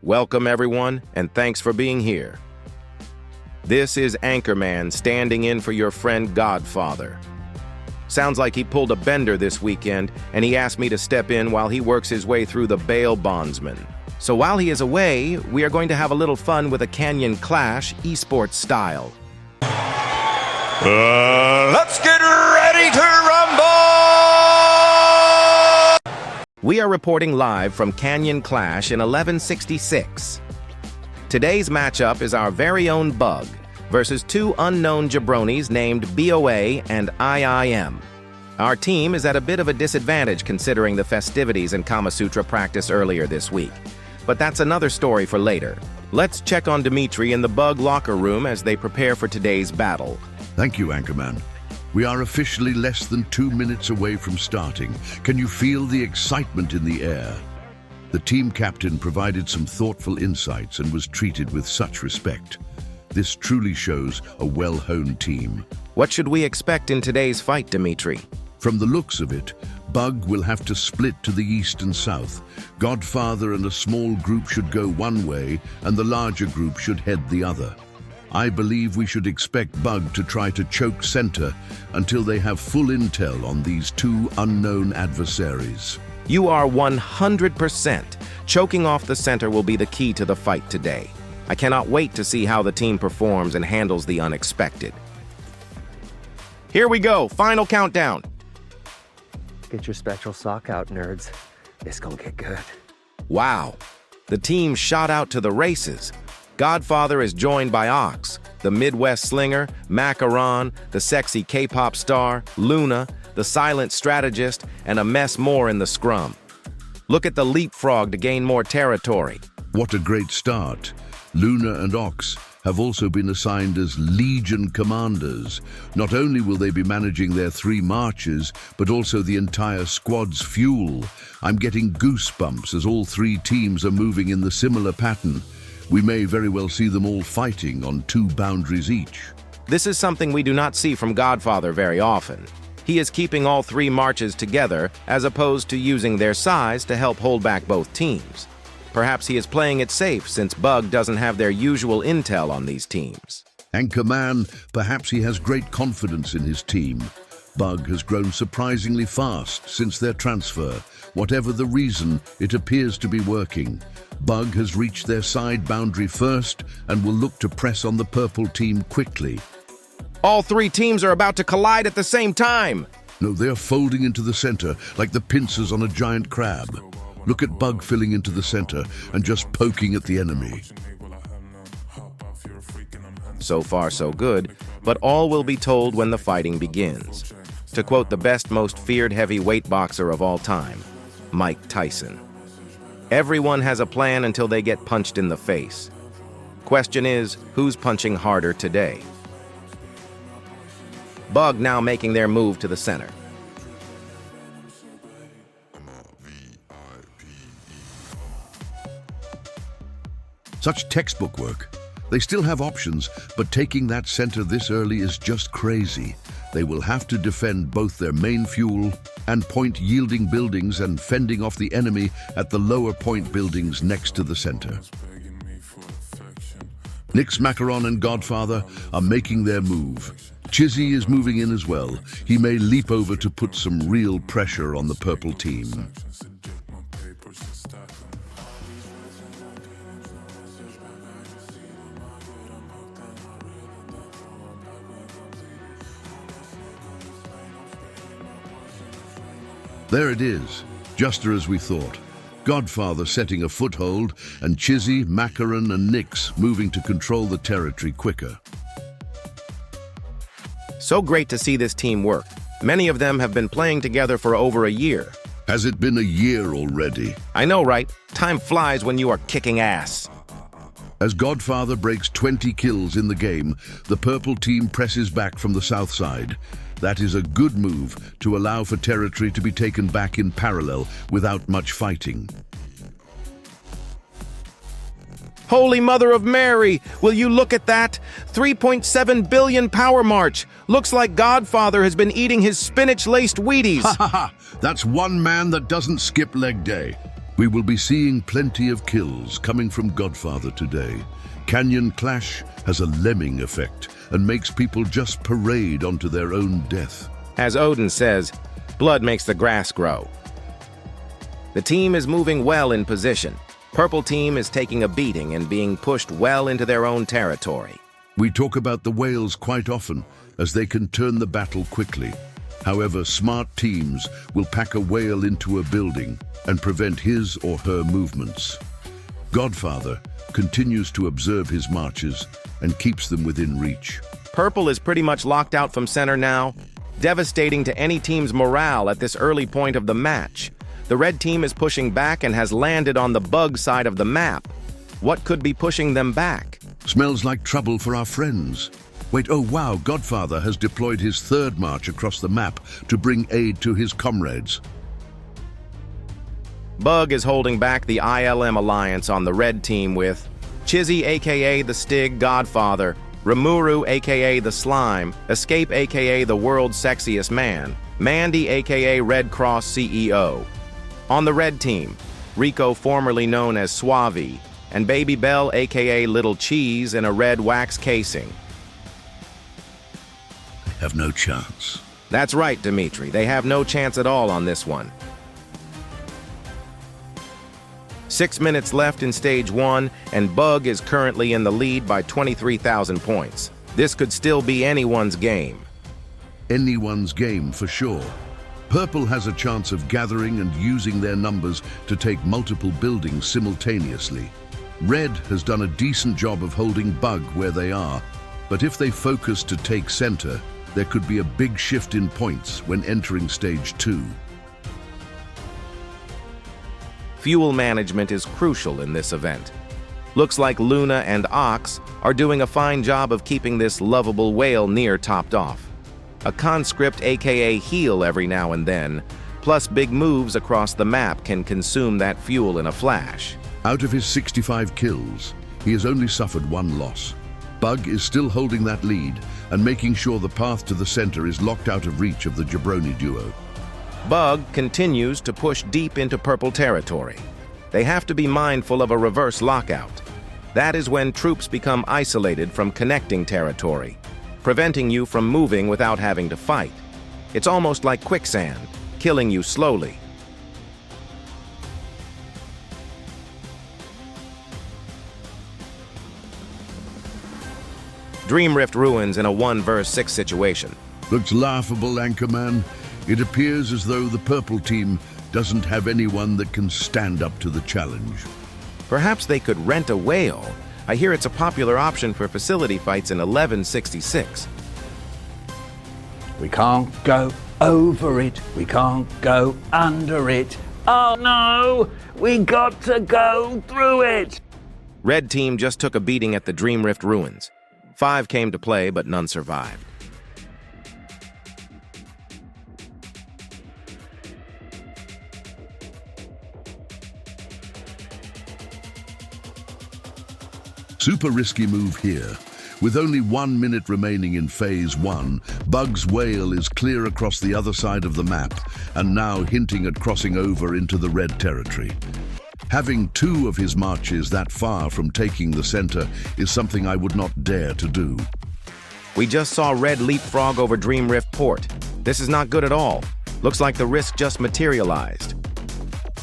Welcome everyone, and thanks for being here. This is Anchorman standing in for your friend Godfather. Sounds like he pulled a bender this weekend, and he asked me to step in while he works his way through the bail bondsman. So while he is away, we are going to have a little fun with a Canyon Clash esports style. Let's get ready to rumble! We are reporting live from Canyon Clash in 1166. Today's matchup is our very own Bug versus two unknown jabronis named BOA and IIM. Our team is at a bit of a disadvantage considering the festivities and Kama Sutra practice earlier this week. But that's another story for later. Let's check on Dimitri in the Bug locker room as they prepare for today's battle. Thank you, Anchorman. We are officially less than 2 minutes away from starting. Can you feel the excitement in the air? The team captain provided some thoughtful insights and was treated with such respect. This truly shows a well-honed team. What should we expect in today's fight, Dimitri? From the looks of it, Bug will have to split to the east and south. Godfather and a small group should go one way, and the larger group should head the other. I believe we should expect Bug to try to choke center until they have full intel on these two unknown adversaries. You are 100%. Choking off the center will be the key to the fight today. I cannot wait to see how the team performs and handles the unexpected. Here we go, final countdown. Get your spectral sock out, nerds. This gonna get good. Wow, the team shot out to the races. Godfather is joined by Ox, the Midwest slinger, Macaron, the sexy K-pop star, Luna, the silent strategist, and a mess more in the scrum. Look at the leapfrog to gain more territory. What a great start. Luna and Ox have also been assigned as Legion commanders. Not only will they be managing their 3 marches, but also the entire squad's fuel. I'm getting goosebumps as all 3 teams are moving in the similar pattern. We may very well see them all fighting on 2 boundaries each. This is something we do not see from Godfather very often. He is keeping all 3 marches together as opposed to using their size to help hold back both teams. Perhaps he is playing it safe since Bug doesn't have their usual intel on these teams. Anchorman, perhaps he has great confidence in his team. Bug has grown surprisingly fast since their transfer. Whatever the reason, it appears to be working. Bug has reached their side boundary first and will look to press on the purple team quickly. All 3 teams are about to collide at the same time. No, they're folding into the center like the pincers on a giant crab. Look at Bug filling into the center and just poking at the enemy. So far, so good, but all will be told when the fighting begins. To quote the best, most feared heavyweight boxer of all time, Mike Tyson. Everyone has a plan until they get punched in the face. Question is, who's punching harder today? Bug now making their move to the center. Such textbook work. They still have options, but taking that center this early is just crazy. They will have to defend both their main fuel and point-yielding buildings and fending off the enemy at the lower point buildings next to the center. Nix, Macaron, and Godfather are making their move. Chizzy is moving in as well. He may leap over to put some real pressure on the purple team. There it is, just as we thought. Godfather setting a foothold, and Chizzy, Macaron, and Nix moving to control the territory quicker. So great to see this team work. Many of them have been playing together for over a year. Has it been a year already? I know, right? Time flies when you are kicking ass. As Godfather breaks 20 kills in the game, the purple team presses back from the south side. That is a good move to allow for territory to be taken back in parallel without much fighting. Holy Mother of Mary, will you look at that? 3.7 billion power march. Looks like Godfather has been eating his spinach-laced Wheaties. Ha ha ha! That's one man that doesn't skip leg day. We will be seeing plenty of kills coming from Godfather today. Canyon Clash has a lemming effect and makes people just parade onto their own death. As Odin says, blood makes the grass grow. The team is moving well in position. Purple team is taking a beating and being pushed well into their own territory. We talk about the whales quite often, as they can turn the battle quickly. However, smart teams will pack a whale into a building and prevent his or her movements. Godfather continues to observe his marches and keeps them within reach. Purple is pretty much locked out from center now, devastating to any team's morale at this early point of the match. The red team is pushing back and has landed on the bug side of the map. What could be pushing them back? Smells like trouble for our friends. Wait, oh wow, Godfather has deployed his third march across the map to bring aid to his comrades. Bug is holding back the ILM alliance on the red team with Chizzy aka the Stig Godfather, Rimuru aka the Slime, Escape aka the world's sexiest man, Mandy aka Red Cross CEO. On the red team, Rico formerly known as Suave, and Baby Bell aka Little Cheese in a red wax casing. Have no chance. That's right, Dimitri. They have no chance at all on this one. 6 minutes left in Stage 1, and Bug is currently in the lead by 23,000 points. This could still be anyone's game. Anyone's game for sure. Purple has a chance of gathering and using their numbers to take multiple buildings simultaneously. Red has done a decent job of holding Bug where they are, but if they focus to take center, there could be a big shift in points when entering Stage 2. Fuel management is crucial in this event. Looks like Luna and Ox are doing a fine job of keeping this lovable whale near topped off. A conscript aka heal every now and then, plus big moves across the map can consume that fuel in a flash. Out of his 65 kills, he has only suffered one loss. Bug is still holding that lead and making sure the path to the center is locked out of reach of the jabroni duo. Bug continues to push deep into purple territory. They have to be mindful of a reverse lockout. That is when troops become isolated from connecting territory, preventing you from moving without having to fight. It's almost like quicksand, killing you slowly. Dream Rift ruins in a 1 vs 6 situation. Looks laughable, Anchorman. It appears as though the purple team doesn't have anyone that can stand up to the challenge. Perhaps they could rent a whale. I hear it's a popular option for facility fights in 1166. We can't go over it. We can't go under it. Oh no! We got to go through it! Red team just took a beating at the Dream Rift ruins. 5 came to play, but none survived. Super risky move here. With only 1 minute remaining in Phase 1, Bug's whale is clear across the other side of the map and now hinting at crossing over into the red territory. Having 2 of his marches that far from taking the center is something I would not dare to do. We just saw Red leapfrog over Dream Rift Port. This is not good at all. Looks like the risk just materialized.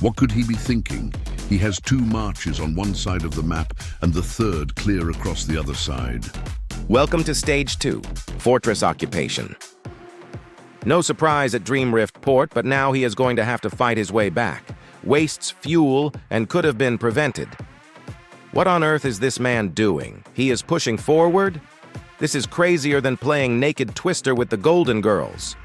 What could he be thinking? He has 2 marches on one side of the map and the third clear across the other side. Welcome to Stage 2, Fortress Occupation. No surprise at Dream Rift Port, but now he is going to have to fight his way back. Wastes fuel and could have been prevented. What on earth is this man doing? He is pushing forward? This is crazier than playing Naked Twister with the Golden Girls.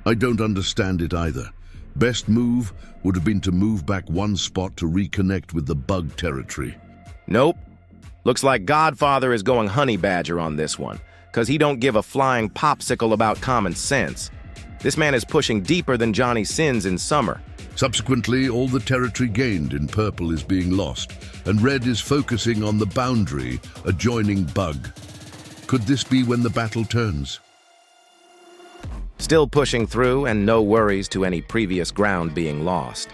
I don't understand it either. Best move would have been to move back 1 spot to reconnect with the bug territory. Nope. Looks like Godfather is going honey badger on this one, because he don't give a flying popsicle about common sense. This man is pushing deeper than Johnny Sins in summer. Subsequently, all the territory gained in purple is being lost, and red is focusing on the boundary adjoining bug. Could this be when the battle turns? Still pushing through and no worries to any previous ground being lost.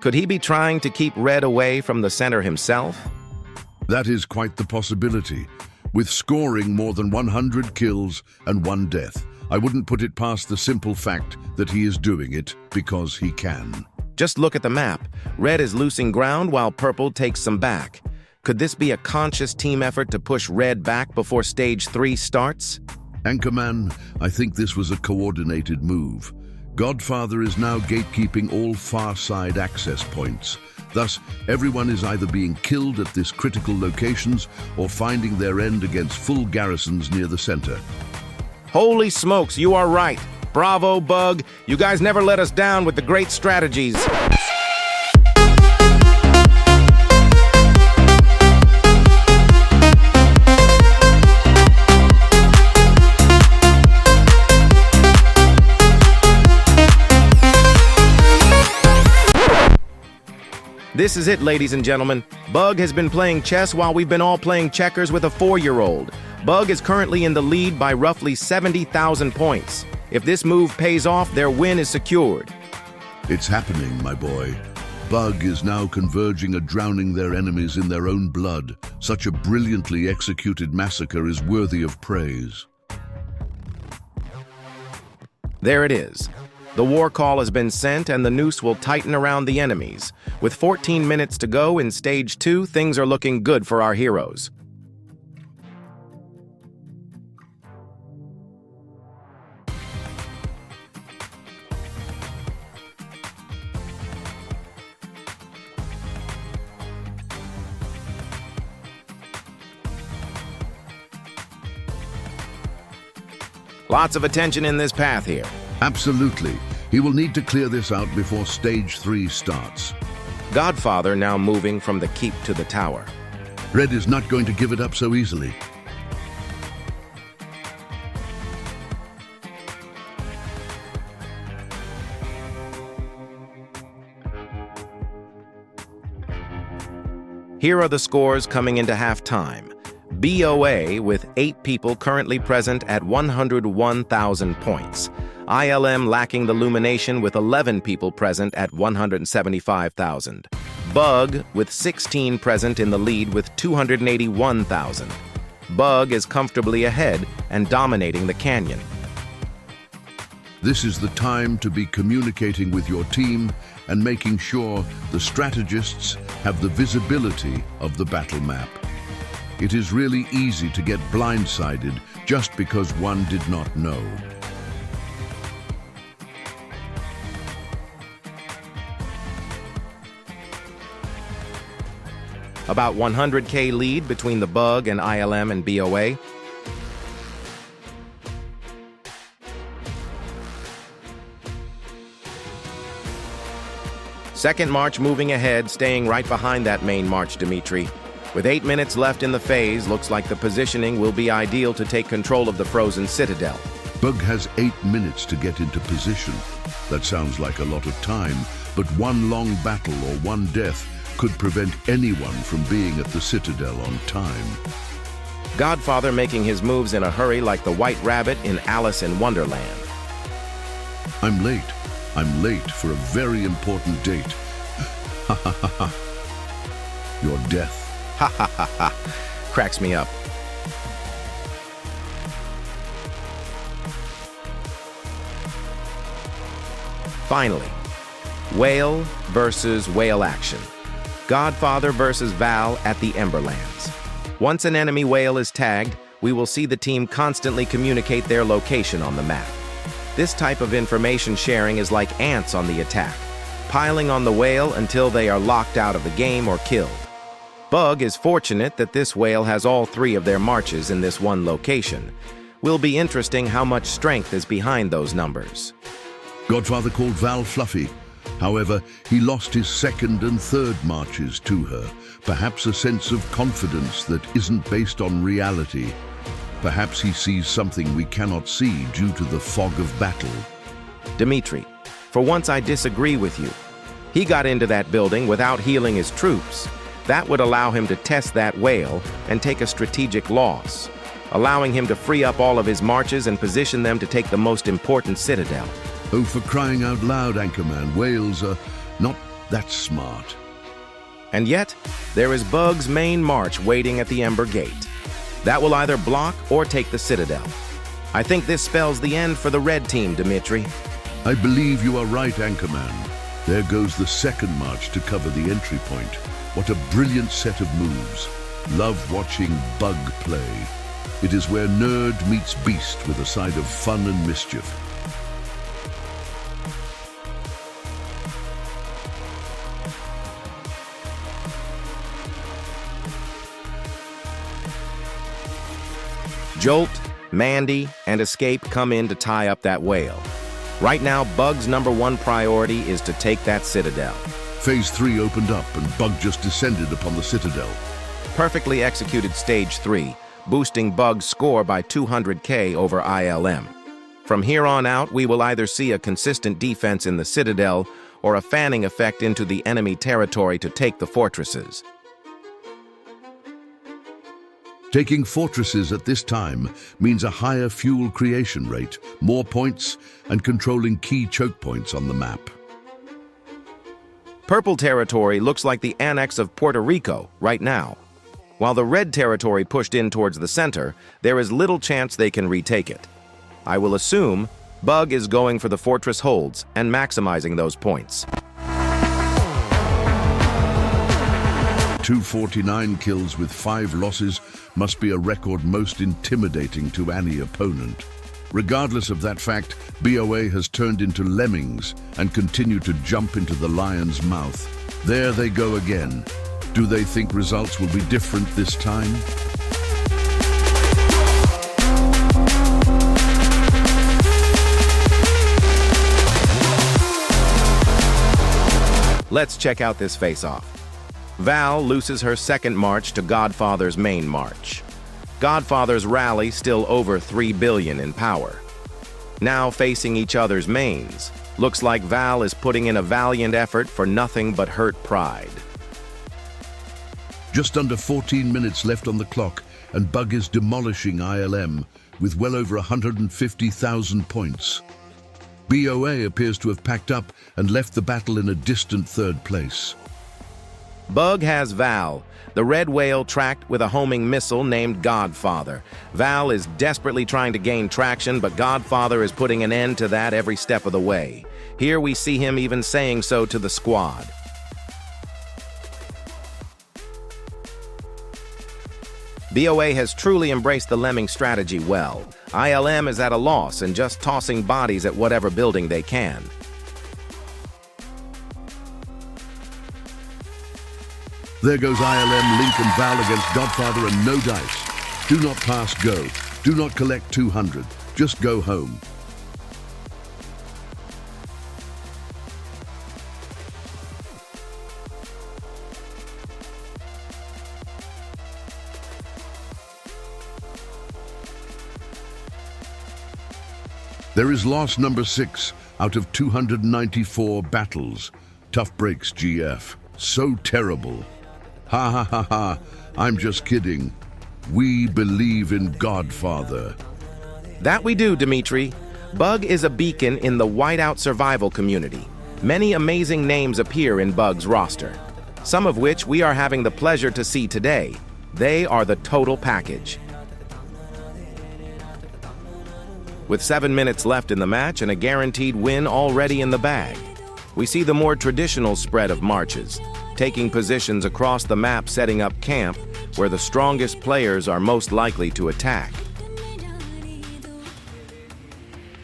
Could he be trying to keep Red away from the center himself? That is quite the possibility. With scoring more than 100 kills and 1 death, I wouldn't put it past the simple fact that he is doing it because he can. Just look at the map. Red is losing ground while Purple takes some back. Could this be a conscious team effort to push Red back before Stage 3 starts? Anchorman, I think this was a coordinated move. Godfather is now gatekeeping all far side access points. Thus, everyone is either being killed at this critical locations or finding their end against full garrisons near the center. Holy smokes, you are right. Bravo, Bug. You guys never let us down with the great strategies. This is it, ladies and gentlemen. Bug has been playing chess while we've been all playing checkers with a 4-year-old. Bug is currently in the lead by roughly 70,000 points. If this move pays off, their win is secured. It's happening, my boy. Bug is now converging at drowning their enemies in their own blood. Such a brilliantly executed massacre is worthy of praise. There it is. The war call has been sent and the noose will tighten around the enemies. With 14 minutes to go in Stage 2, things are looking good for our heroes. Lots of attention in this path here. Absolutely. He will need to clear this out before Stage 3 starts. Godfather now moving from the keep to the tower. Red is not going to give it up so easily. Here are the scores coming into halftime. BOA with 8 people currently present at 101,000 points. ILM lacking the Lumination with 11 people present at 175,000. Bug with 16 present in the lead with 281,000. Bug is comfortably ahead and dominating the canyon. This is the time to be communicating with your team and making sure the strategists have the visibility of the battle map. It is really easy to get blindsided just because one did not know. About 100K lead between the Bug and ILM and BOA. Second march moving ahead, staying right behind that main march, Dimitri. With 8 minutes left in the phase, looks like the positioning will be ideal to take control of the frozen citadel. Bug has 8 minutes to get into position. That sounds like a lot of time, but one long battle or one death could prevent anyone from being at the citadel on time. Godfather making his moves in a hurry like the White Rabbit in Alice in Wonderland. I'm late. I'm late for a very important date. Ha ha ha ha. Your death. Ha ha ha ha. Cracks me up. Finally, whale versus whale action. Godfather versus Val at the Emberlands. Once an enemy whale is tagged, we will see the team constantly communicate their location on the map. This type of information sharing is like ants on the attack, piling on the whale until they are locked out of the game or killed. Bug is fortunate that this whale has all 3 of their marches in this one location. Will be interesting how much strength is behind those numbers. Godfather called Val fluffy. However, he lost his second and third marches to her. Perhaps a sense of confidence that isn't based on reality. Perhaps he sees something we cannot see due to the fog of battle. Dimitri, for once I disagree with you. He got into that building without healing his troops. That would allow him to test that whale and take a strategic loss, allowing him to free up all of his marches and position them to take the most important citadel. Oh, for crying out loud, Anchorman, whales are not That's smart. And yet, there is Bug's main march waiting at the Ember Gate. That will either block or take the Citadel. I think this spells the end for the red team, Dimitri. I believe you are right, Anchorman. There goes the second march to cover the entry point. What a brilliant set of moves. Love watching Bug play. It is where nerd meets beast with a side of fun and mischief. Jolt, Mandy, and Escape come in to tie up that whale. Right now, Bug's #1 priority is to take that Citadel. Phase 3 opened up and Bug just descended upon the Citadel. Perfectly executed Stage 3, boosting Bug's score by 200k over ILM. From here on out, we will either see a consistent defense in the Citadel or a fanning effect into the enemy territory to take the fortresses. Taking fortresses at this time means a higher fuel creation rate, more points, and controlling key choke points on the map. Purple territory looks like the annex of Puerto Rico right now. While the red territory pushed in towards the center, there is little chance they can retake it. I will assume Bug is going for the fortress holds and maximizing those points. 249 kills with 5 losses must be a record most intimidating to any opponent. Regardless of that fact, BOA has turned into lemmings and continue to jump into the lion's mouth. There they go again. Do they think results will be different this time? Let's check out this face-off. Val loses her second march to Godfather's main march. Godfather's rally still over 3 billion in power. Now facing each other's mains, looks like Val is putting in a valiant effort for nothing but hurt pride. Just under 14 minutes left on the clock, and Bug is demolishing ILM with well over 150,000 points. BOA appears to have packed up and left the battle in a distant third place. Bug has Val, the red whale tracked with a homing missile named Godfather. Val is desperately trying to gain traction, but Godfather is putting an end to that every step of the way. Here we see him even saying so to the squad. BOA has truly embraced the lemming strategy well. ILM is at a loss and just tossing bodies at whatever building they can. There goes ILM, Link and Val against Godfather and no dice. Do not pass go. Do not collect 200. Just go home. There is loss number 6 out of 294 battles. Tough breaks, GF. So terrible. Ha ha ha ha, I'm just kidding. We believe in Godfather. That we do, Dimitri. Bug is a beacon in the whiteout survival community. Many amazing names appear in Bug's roster, some of which we are having the pleasure to see today. They are the total package. With 7 minutes left in the match and a guaranteed win already in the bag, we see the more traditional spread of marches, taking positions across the map, setting up camp where the strongest players are most likely to attack.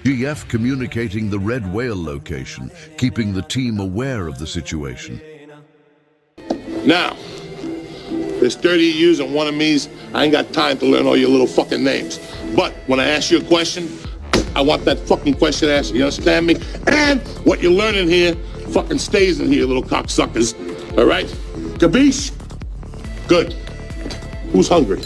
GF communicating the red whale location, keeping the team aware of the situation. Now, there's 30 of yous and one of me's. I ain't got time to learn all your little fucking names. But when I ask you a question, I want that fucking question answered. You understand me? And what you're learning here fucking stays in here, little cocksuckers. All right? Capiche? Good. Who's hungry?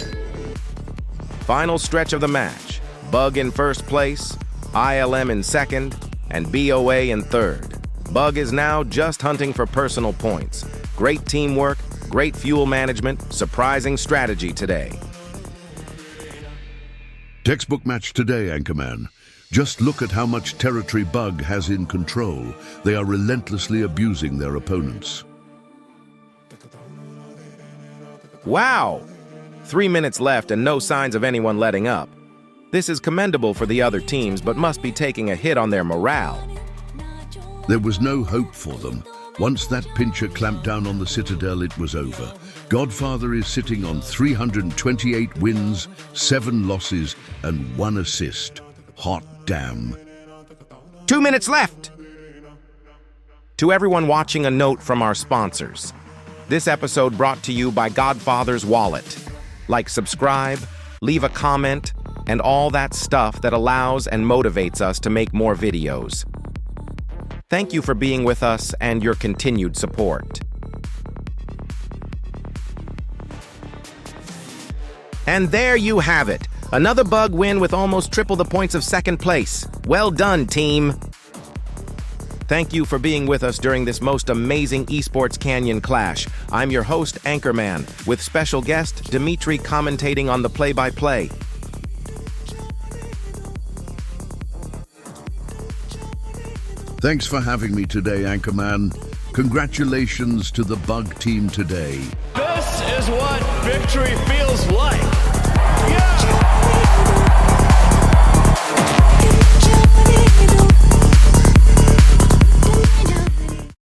Final stretch of the match. Bug in first place, ILM in second, and BOA in third. Bug is now just hunting for personal points. Great teamwork, great fuel management, surprising strategy today. Textbook match today, Anchorman. Just look at how much territory Bug has in control. They are relentlessly abusing their opponents. Wow! 3 minutes left and no signs of anyone letting up. This is commendable for the other teams, but must be taking a hit on their morale. There was no hope for them. Once that pincher clamped down on the Citadel, it was over. Godfather is sitting on 328 wins, 7 losses, and 1 assist. Hot damn. 2 minutes left! To everyone watching, a note from our sponsors. This episode brought to you by Godfather's Wallet. Like, subscribe, leave a comment, and all that stuff that allows and motivates us to make more videos. Thank you for being with us and your continued support. And there you have it. Another Bug win with almost triple the points of second place. Well done, team. Thank you for being with us during this most amazing esports Canyon Clash. I'm your host, Anchorman, with special guest Dimitri commentating on the play-by-play. Thanks for having me today, Anchorman. Congratulations to the Bug team today. This is what victory feels like. Yeah!